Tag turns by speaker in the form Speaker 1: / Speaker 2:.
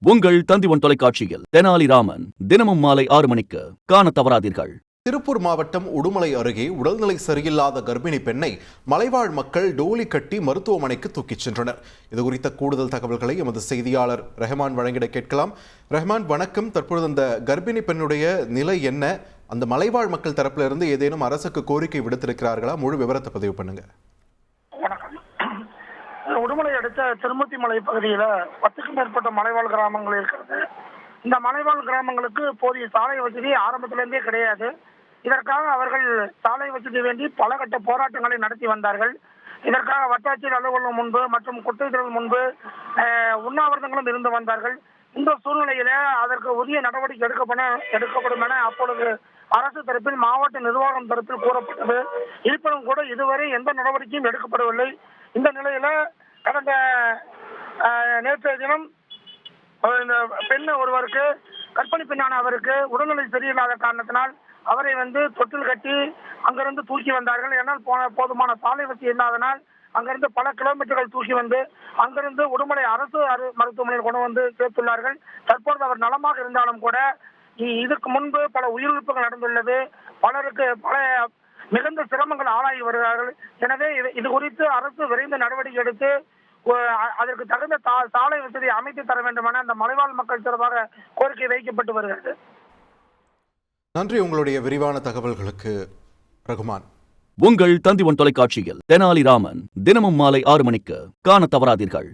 Speaker 1: உங்கள் தந்திவன் தொலைக்காட்சியில் தெனாலிராமன் தினமும் மாலை 6 மணிக்கு காண தவறாதீர்கள்.
Speaker 2: திருப்பூர் மாவட்டம் உடுமலை அருகே உடல்நிலை சரியில்லாத கர்ப்பிணி பெண்ணை மலைவாழ் மக்கள் டோலி கட்டி மருத்துவமனைக்கு தூக்கிச் சென்றனர். இது குறித்த கூடுதல் தகவல்களை எமது செய்தியாளர் ரஹ்மான் வழங்கிட கேட்கலாம். ரஹ்மான், வணக்கம். தற்பொழுது அந்த கர்ப்பிணி பெண்ணுடைய நிலை என்ன? அந்த மலைவாழ் மக்கள் தரப்பிலிருந்து ஏதேனும் அரசுக்கு கோரிக்கை விடுத்திருக்கிறார்களா? முழு விவரத்தை பதிவு பண்ணுங்க.
Speaker 3: உடுமலை அடுத்த திருமூர்த்தி மலை பகுதியில் 10க்கும் மேற்பட்ட மலைவாழ் கிராமங்கள் இருக்கிறது. இந்த மலைவாழ் கிராமங்களுக்கு போதிய சாலை வசதி ஆரம்பத்திலிருந்தே கிடையாது. இதற்காக அவர்கள் சாலை வசதி வேண்டி பல கட்ட போராட்டங்களை நடத்தி வந்தார்கள். இதற்காக வட்டாட்சியர் அலுவலகம் முன்பு மற்றும் குற்றவியல் முன்பு உண்ணாவிரதங்களும் இருந்து வந்தார்கள். இந்த சூழ்நிலையில அதற்கு உரிய நடவடிக்கை எடுக்கப்படும் என அப்பொழுது அரசு தரப்பில் மாவட்ட நிர்வாகம் தரப்பில் கூறப்பட்டது. இருப்பினும் கூட இதுவரை எந்த நடவடிக்கையும் எடுக்கப்படவில்லை. இந்த நிலையில கடந்த நேற்றைய தினம் இந்த பெண் ஒருவருக்கு, கர்ப்பிணி பெண்ணான அவருக்கு உடல்நிலை சரியில்லாத காரணத்தினால் அவரை தொட்டில் கட்டி அங்கிருந்து தூக்கி வந்தார்கள். ஏன்னால் போதுமான சாலை வசதி இல்லாதனால் அங்கிருந்து பல கிலோமீட்டர்கள் தூக்கி வந்து அங்கிருந்து உடுமலை அரசு மருத்துவமனையில் கொண்டு வந்து சேர்த்துள்ளார்கள். தற்பொழுது அவர் நலமாக இருந்தாலும் கூட இதற்கு முன்பு பல உயிரிழப்புகள் நடந்துள்ளது. பலருக்கு மிகுந்த சிரமங்கள் ஆளாகி வருகிறார்கள். எனவே இது குறித்து அரசு விரைந்து நடவடிக்கை எடுத்து அதற்கு தகுந்த சாலை வசதி அமைத்து தர வேண்டும் என அந்த மலைவாழ் மக்கள் சார்பாக கோரிக்கை வைக்கப்பட்டு வருகிறது.
Speaker 2: நன்றி உங்களுடைய விரிவான தகவல்களுக்கு ரகுமான்.
Speaker 1: உங்கள் தந்திவன் தொலைக்காட்சியில் தெனாலிராமன் தினமும் மாலை 6 மணிக்கு காண தவறாதீர்கள்.